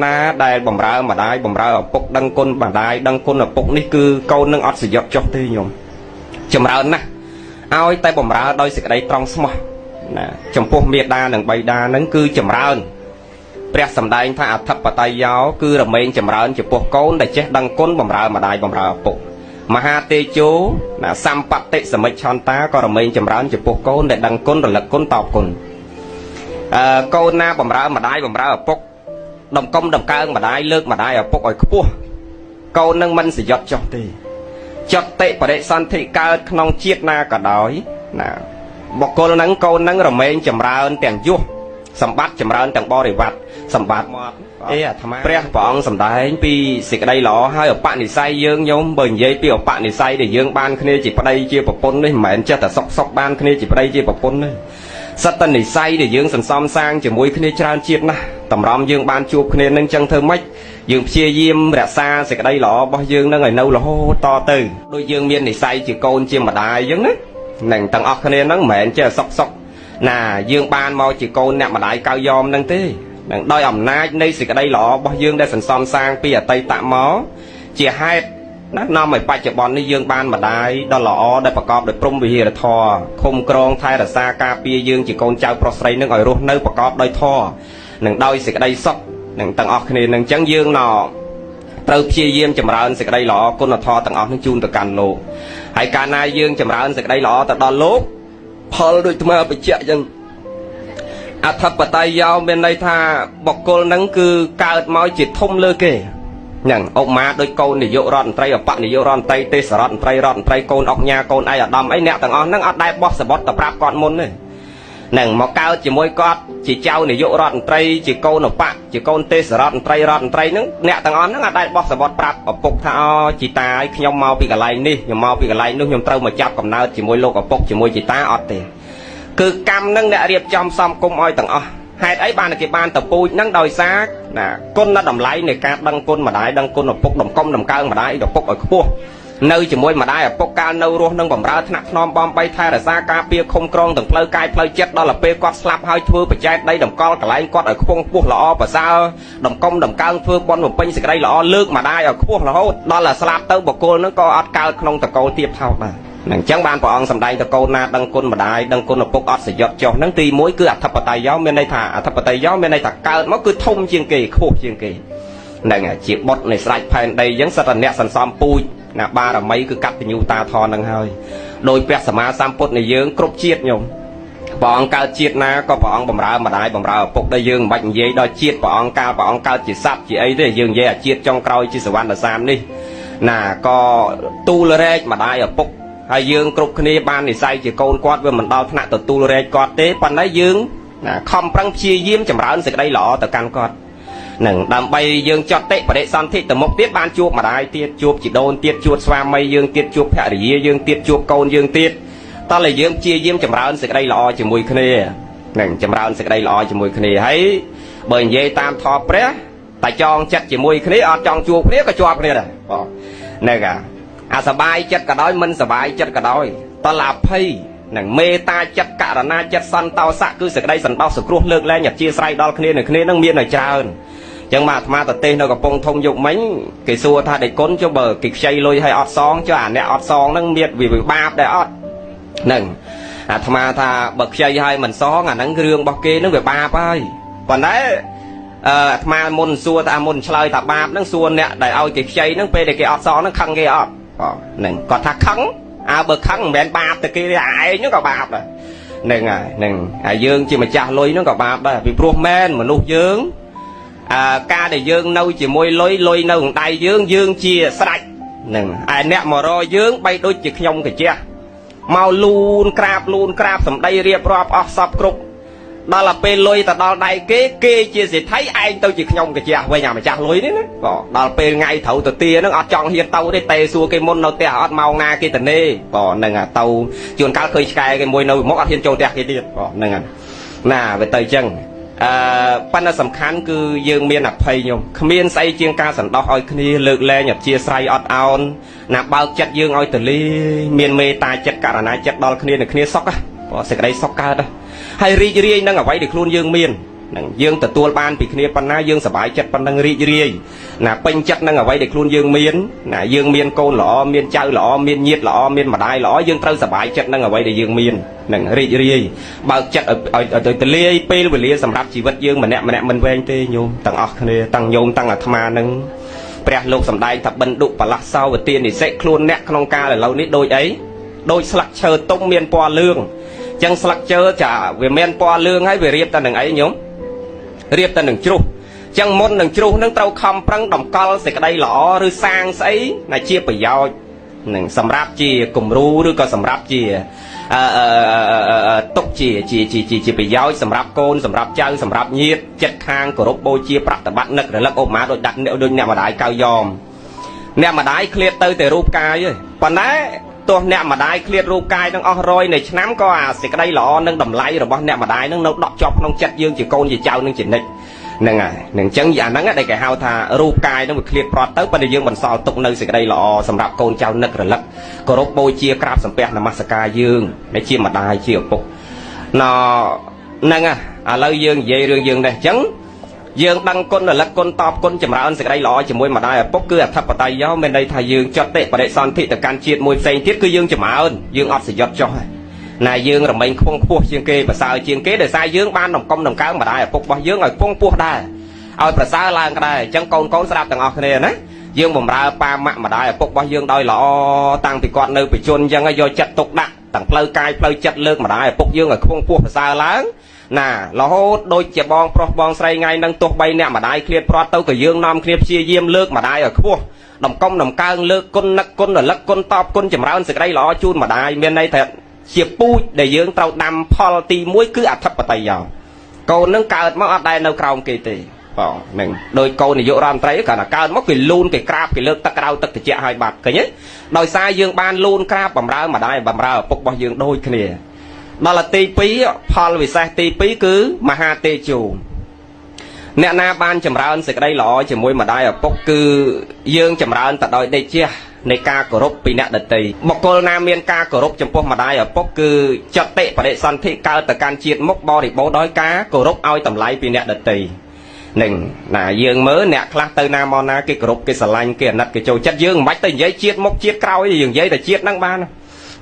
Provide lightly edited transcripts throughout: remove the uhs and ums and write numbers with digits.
ណាដែលបំរើម្ដាយបំរើឪពុកដឹងគុណម្ដាយដឹងគុណឪពុកនេះគឺកូននឹងអត់សយត់ចុះទេញោមចម្រើនណាស់ឲ្យតែបំរើដោយសេចក្តីត្រង់ស្មោះណាចំពោះមេដានិងបៃតានឹងគឺចម្រើនព្រះសម្ដែងថាអធិបតេយ្យោគឺរមែងចម្រើនចំពោះកូនដែលចេះដឹងគុណបំរើម្ដាយបំរើឪពុកមហាទេជោណាសម្បត្តិសមិច្ឆន្តាក៏រមែងចម្រើនចំពោះកូនដែលដឹងគុណរលឹកគុណតបគុណកូនណាបំរើម្ដាយបំរើឪពុកដំកុំដំកើងម្ដាយលើកម្ដាយឪពុកឲ្យខ្ពស់កូននឹងមិនសយត់ចុះទេចតិបរិសន្ធិកើតក្នុងជាតិណាក៏ដោយណាបុគ្គលនឹងកូននឹងរមែងចម្រើនទាំងយុះសម្បត្តិចម្រើនទាំងបរិវត្តសម្បត្តិមកអាត្មាព្រះព្រះអង្គសម្ដែងពីសេចក្តីល្អហើយឧបនិស្ស័យយើងញោមបើនិយាយពីឧបនិស្ស័យដែលយើងបានគ្នាជាប្តីជាប្រពន្ធនេះមិនមែនចេះតែសុកបានគ្នាជាប្តីជាប្រពន្ធទេសត្វនិស្ស័យដែលយើងសន្សំសាងជាមួយគ្នាច្រើនជាតិណាស់តម្រាំយើងបានជួបគ្នានឹងចឹងធ្វើម៉េចយើងព្យាយាមរក្សាសេចក្តីល្អរបស់យើងនឹងឲ្យនៅរហូតតទៅដូចយើងមាននិស្ស័យជាកូនជាម្ដាយអញ្ចឹងណានឹងទាំងអស់គ្នានឹងមិនមែនចេះសុកណាយើងបានមកជាកូនអ្នកម្ដាយកៅយ៉មនឹងទេនឹងដោយអំណាចនៃសេចក្តីល្អរបស់យើងដែលសន្សំសាងពីអតីតមកជាហេតុណានាំឲ្យបច្ចុប្បន្ននេះយើងបានម្ដាយដ៏ល្អដែលប្រកបដោយព្រហ្មវិហារធម៌ឃុំក្រងថែរក្សាការពារយើងជាកូនចៅប្រុសស្រីនឹងឲ្យរស់នៅប្រកបដោយធម៌នឹងដោយសេចក្តីសុខនឹងទាំងអស់គ្នានឹងអញ្ចឹងយើងត្រូវព្យាយាមចម្រើនសេចក្តីល្អគុណធម៌ទាំងអស់នឹងជូនទៅកាន់លោកហើយកាលណាយើងចម្រើនសេចក្តីល្អទៅដល់លោកផលដូចអាត្មាបញ្ជាក់អញ្ចឹងអធិបតេយ្យោមានន័យថាបុគ្គលនឹងគឺកើតមកជាធំលើគេហ្នឹងឧបមាដូចកូននាយករដ្ឋមន្ត្រីអបនាយករដ្ឋមន្ត្រីទេសរដ្ឋមន្ត្រីកូនអុកញ៉ាកូនឯកឧត្តមអីអ្នកទាំងអស់ហ្នឹងអត់ដែរបោះសបុតទៅប្រាប់គាត់មុនទេហ្នឹងមកកើតជាមួយគាត់ជាចៅនាយករដ្ឋមន្ត្រីជាកូនឧបជាកូនទេសរដ្ឋមន្ត្រីហ្នឹងអ្នកទាំងអស់ហ្នឹងអត់ដែរបោះសបុតប្រាប់ឪពុកថាអូជីតាឲ្យខ្ញុំមកពីកន្លែងនេះខ្ញុំមកពីកន្លែងនោះខ្ញុំត្រូវមកចាប់កំណើតជាមួយលោកឪពុកជាមួយជីតាអត់ទេគឺកម្មនឹងអ្នករៀបចំសំគុំឲ្យទាំងអស់ហេតុអីបានគេបានតពូជនឹងដោយសារណាគុណតម្លៃនៃការដឹងគុណម្ដាយដឹងគុណឪពុកដំកុំដំកើងម្ដាយឪពុកឲ្យខ្ពស់នៅជាមួយម្ដាយឪពុកកាលនៅរស់នឹងបំរើថ្នាក់ថ្នមបំបីថែរក្សាការពារឃុំក្រងទាំងផ្លូវកាយផ្លូវចិត្តដល់ពេលគាត់ស្លាប់ហើយធ្វើបច្ចេកដីតម្កល់កន្លែងគាត់ឲ្យខ្ពង់ខ្ពស់ល្អប្រសើរដំកុំដំកើងធ្វើបន់បំពេញសេចក្តីល្អលើកម្ដាយឲ្យខ្ពស់រហូតដល់ស្លាប់ទៅបុគ្គលនឹងក៏អត់កើតក្នុងតកូលទៀបថោកដែរអញ្ចឹងបានព្រះអង្គសម្ដែងតកូនណាដឹងគុណម្ដាយដឹងគុណឪពុកអត់សយត់ចុះហ្នឹងទី1គឺអធិបតេយ្យោមានន័យថាអធិបតេយ្យោមានន័យថាកើតមកគឺធំជាងគេខ្ពស់ជាងគេហ្នឹងជាបុត្រនៃស្រេចផែនដីអញ្ចឹងសិតតែអ្នកសន្សំពូជណាបារមីគឺកតញ្ញូតាធម៌ហ្នឹងហើយដោយព្រះសម្មាសម្ពុទ្ធនៃយើងគ្រប់ជាតិញោមព្រះអង្គកើតជាតិណាក៏ព្រះអង្គបំរើម្ដាយបំរើឪពុកដែរយើងមិនបាច់និយាយដល់ជាតិព្រះអង្គកាលព្រះអង្គកើតជាសត្វជាអីទេយើងនិយាយអាជាតិចុងក្រោយជាសវណ្ណសាមនេះណាក៏ទូលរែកម្ដាយឪពុកហើយយើងគ្រប់គ្នាបាននិស្ស័យជាកូនគាត់វាមិនដល់ថ្នាក់ទទួលរែកគាត់ទេប៉ុន្តែយើងណាខំប្រឹងព្យាយាមចម្រើនសេចក្តីល្អទៅកាន់គាត់នឹងដើម្បីយើងចតិបរិសន្ធិទៅមុខទៀតបានជួបម្ដាយទៀតជួបជីដូនទៀតជួបស្វាមីយើងទៀតជួបភរិយាយើងទៀតជួបកូនយើងទៀតតោះតែយើងព្យាយាមចម្រើនសេចក្តីល្អជាមួយគ្នានឹងចម្រើនសេចក្តីល្អជាមួយគ្នាហើយបើនិយាយតាមធម៌ព្រះតែចងចិត្តជាមួយគ្នាអត់ចង់ជួបគ្នាក៏ជាប់គ្នាដែរហ្នឹងអាសបាយចិត្តក៏ដោយមិនសបាយចិត្តក៏ដោយតលអភ័យនឹងមេត្តាចិត្តករណាចិត្តសន្តោសៈគឺសេចក្តីសន្តោសសង្គ្រោះលើកលែងអធិស្ឋានដល់គ្នានឹងគ្នានឹងមានឲ្យច្រើនអញ្ចឹងមកអាត្មាប្រទេសនៅកំពង់ធំយកមិញគេសួរថាដេគុណចុះបើគេខ្ចីលុយឲ្យអត់សងចុះអាអ្នកអត់សងហ្នឹងមានវាបាបដែរអត់ហ្នឹងអាត្មាថាបើខ្ចីឲ្យមិនសងអាហ្នឹងរឿងរបស់គេហ្នឹងវាបាបហើយប៉ុន្តែអាត្មាមុនសួរថាមុនឆ្លើយថាបាបហ្នឹងសួរអ្នកដែលឲ្យគេខ្ចីហ្នឹងពេលដែលគេអត់សងហ្នឹងខឹងគេអត់ហ្នឹងគាត់ថាខឹងបើខឹងមិនមែនបាបទៅគេទេឯងហ្នឹងក៏បាបដែរហ្នឹងហើយហ្នឹងហើយយើងជាម្ចាស់លុយហ្នឹងក៏បាបដែរពីព្រោះមែនមនុស្សយើងការដែលយើងនៅជាមួយលុយនៅក្នុងដៃយើងជាស្រេចហ្នឹងឯអ្នកមករយើងបីដូចជាខ្ញុំកាជះមកលូនក្រាបសម្ដីរៀបរាប់អស់សពគ្រប់ដល់ពេលលុយទៅដល់ដៃគេជាសេដ្ឋីឯងទៅជាខ្ញុំកាជះវិញអាម្ចាស់លុយនេះណាក៏ដល់ពេលថ្ងៃត្រូវទៅទាហ្នឹងអត់ចង់ហ៊ានទៅទេតែសួរគេមុននៅផ្ទះអត់ម៉ោងណាគេទៅនេក៏ហ្នឹងទៅជួនកាលឃើញឆ្កែគេមួយនៅមុខអត់ហ៊ានចូលផ្ទះគេទៀតក៏ហ្នឹងណាវាទៅអញ្ចឹងប៉ុន្តែសំខាន់គឺយើងមានអភ័យញោមគ្មានស្អីជាងការសន្តោសឲ្យគ្នាលើកលែងអធិស្ឋានអត់អោនណាបើកចិត្តយើងឲ្យទលាមានមេត្តាចិត្តករណាចិត្តដល់គ្នានឹងគ្នាសុខសេចក្តីសុខកើតហើយរីករាយនឹងអ្វីដែលខ្លួនយើងមាន នឹងយើងទទួលបានពីគ្នាប៉ុណ្ណាយើងសប្បាយចិត្តប៉ុណ្ណឹងរីករាយណាពេញចិត្តនឹងអ្វីដែលខ្លួនយើងមានណាយើងមានកូនល្អមានចៅល្អមានញាតិល្អមានម្ដាយល្អយើងត្រូវសប្បាយចិត្តនឹងអ្វីដែលយើងមាននឹងរីករាយបើកចិត្តឲ្យទៅលាយពេលវេលាសម្រាប់ជីវិតយើងម្នាក់មិនវែងទេញោមទាំងអស់គ្នាទាំងញោមទាំងអាត្មានឹងព្រះលោកសម្ដែងថាបិណ្ឌុបលាសសោវទានិសិខ្លួនអ្នកក្នុងកាលឥឡូវនេះដូចអីដូចស្លឹកឈើទុំមានពណ៌លឿងអញ្ចឹងស្លឹកឈើចាវាមានពណ៌លឿងហើយវារៀបតែនឹងអីញោមរៀបតែនឹងជ្រុះអញ្ចឹងមុននឹងជ្រុះនឹងត្រូវខំប្រឹងតម្កល់សេចក្តីល្អឬសាងស្អីណាជាប្រយោជន៍នឹងសម្រាប់ជាគំរូឬក៏សម្រាប់ជាទុកជាប្រយោជន៍សម្រាប់កូនសម្រាប់ចៅសម្រាប់ញាតិចិត្តខាងគោរពបូជាប្រតិបត្តិនឹករលឹកឧបមាដូចដាក់ដូចអ្នកម្ដាយកៅយ៉មអ្នកម្ដាយឃ្លាតទៅតែរូបកាយហើយប៉ុន្តែទោះអ្នកម្ដាយឃ្លាតរូបកាយនឹងអស់100នៃឆ្នាំក៏អាសេចក្តីល្អនិងតម្លៃរបស់អ្នកម្ដាយនឹងនៅដក់ជាប់ក្នុងចិត្តយើងជាកូនជាចៅនឹងជានិច្ចហ្នឹងហើយនឹងអញ្ចឹងអាហ្នឹងដែលគេហៅថារូបកាយនឹងវាឃ្លាតប្រត់ទៅប៉ុន្តែយើងបន្សល់ទុកនៅសេចក្តីល្អសម្រាប់កូនចៅនឹករលឹកគោរពបូជាក្រាបសំពះនមស្ការយើងដែលជាម្ដាយជាឪពុកហ្នឹងឥឡូវយើងនិយាយរឿងយើងនេះអញ្ចឹងយើងដឹងគុណរលឹកគុណតបគុណចម្រើនសេចក្តីល្អជាមួយម្ដាយឪពុកគឺអធិបតេយ្យមានន័យថាយើងចត់តិបដិសន្ធិទៅកាន់ជាតិមួយផ្សេងទៀតគឺយើងចម្រើនយើងអត់សយត់ចុះណាយើងរមែងខ្ពង់ខ្ពស់ជាងគេប្រសើរជាងគេដោយសារយើងបានដំកុំដង្កើងម្ដាយឪពុករបស់យើងឲ្យខ្ពង់ខ្ពស់ដែរឲ្យប្រសើរឡើងដែរអញ្ចឹងកូនស្ដាប់ទាំងអស់គ្នាណាយើងបំរើប៉ាម៉ាក់ម្ដាយឪពុករបស់យើងដោយល្អតាំងពីគាត់នៅបជនអញ្ចឹងយកចិត្តទុកដាក់ទាំងផ្លូវកាយផ្លូវចិត្តលើកម្ដាយឪពុកយើងឲ្យខ្ពង់ខ្ពស់ប្រសើរឡើងណារហូតដូចជាបងប្រុសបងស្រីថ្ងៃហ្នឹងទោះបីអ្នកម្ដាយឃ្លាតប្រត់ទៅក៏យើងនាំគ្នាព្យាយាមលើកម្ដាយឲ្យខ្ពស់ដំកុំដំកើងលើកគុណនឹកគុណរលឹកគុណតបគុណចម្រើនសេចក្តីល្អជូនម្ដាយមានន័យថាជាពូជដែលយើងត្រូវដាំផលទី1គឺអធិបតេយ្យកូននឹងកើតមកអត់ដែលនៅក្រោមគេទេបងហ្នឹងដោយកូននាយករដ្ឋមន្ត្រីគាត់ថាកើតមកគេលូនគេក្រាបគេលើកទឹកក្រៅទឹកត្រជាក់ឲ្យបាត់ឃើញទេដោយសារយើងបានលូនក្រាបបំរើម្ដាយបំរើឪពុករបស់យើងដូចគ្នាដល់ទី2ផលវិសេសទី2គឺមហាទេជោអ្នកណាបានចម្រើនសេចក្តីល្អជាមួយម្ដាយឪពុកគឺយើងចម្រើនទៅដោយដេកជះនៃការគោរពពីអ្នកដទៃបុគ្គលណាមានការគោរពចំពោះម្ដាយឪពុកគឺចតិបដិសន្ធិកើតទៅកាន់ជាតិមុខបរិបូរដោយការគោរពឲ្យតម្លៃពីអ្នកដទៃនឹងណាយើងមើលអ្នកខ្លះទៅណាមកណាគេគោរពគេស្រឡាញ់គេអាណិតគេចូលចិត្តយើងមិនបាច់ទៅនិយាយជាតិមុខជាតិក្រោយយើងនិយាយតែជាតិហ្នឹងបាន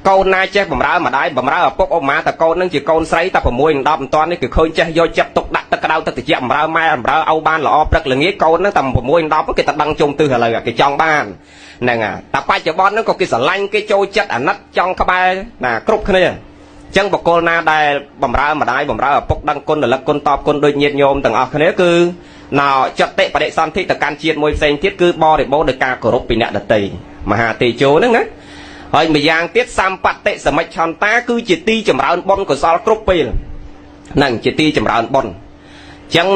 កូនណាចេះបំរើម្ដាយបំរើឪពុកឧបមាតកូននឹងជាកូនស្រីតែ6 10មិនតាន់នេះគឺឃើញចេះយកចិត្តទុកដាក់ទឹកក្តៅទឹកត្រជាក់បំរើម៉ែបំរើឪបានល្អព្រឹកល្ងាចកូននឹងតែ6 10គេតែដឹងជុំទិសឥឡូវគេចង់បានហ្នឹងតែបច្ចុប្បន្នហ្នឹងក៏គេស្រឡាញ់គេចូលចិត្តអាណិតចង់ក្បែរណាគ្រប់គ្នាអញ្ចឹងបុគ្គលណាដែលបំរើម្ដាយបំរើឪពុកដឹងគុណរលឹកគុណតបគុណដូចញាតិញោមទាំងអស់គ្នាគឺណោចតិបដិសន្ធិទៅកាន់ជាតិមួយផ្សេងទៀតគឺបរិបូរដោយការគោរពពីអ្នកដទៃមហាទេជោហ្នឹងណាហើយម្យ៉ាងទៀតសម្បត្តិសមិច្ឆន្តាគឺជាទីចម្រើនបុណ្យកុសលគ្រប់ពេលហ្នឹងជាទីចម្រើនបុណ្យអញ្ចឹង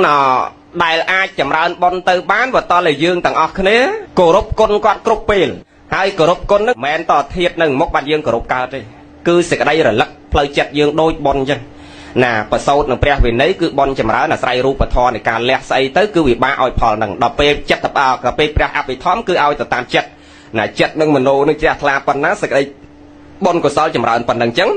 ដែលអាចចម្រើនបុណ្យទៅបានបើតើយើងទាំងអស់គ្នាគោរពគុណគាត់គ្រប់ពេលហើយគោរពគុណហ្នឹងមិនមែនតធៀបនឹងមុខបាត់យើងគោរពកើតទេគឺសេចក្តីរលឹកផ្លូវចិត្តយើងដូចបុណ្យអញ្ចឹងណាប្រសោតនឹងព្រះវិន័យគឺបុណ្យចម្រើនអាស្រ័យរូបធម៌នៃការលះស្អីទៅគឺវិបាកឲ្យផលហ្នឹងដល់ពេលចិត្តដល់ពេលព្រះអភិធម្មគឺឲ្យទៅតាមចិត្តណាចិត្តនឹងមโนនឹងជ្រះថ្លាប៉ុណ្ណាសេចក្តីបុណ្យកុសលចម្រើនប៉ុណ្ណឹងអញ្ចឹង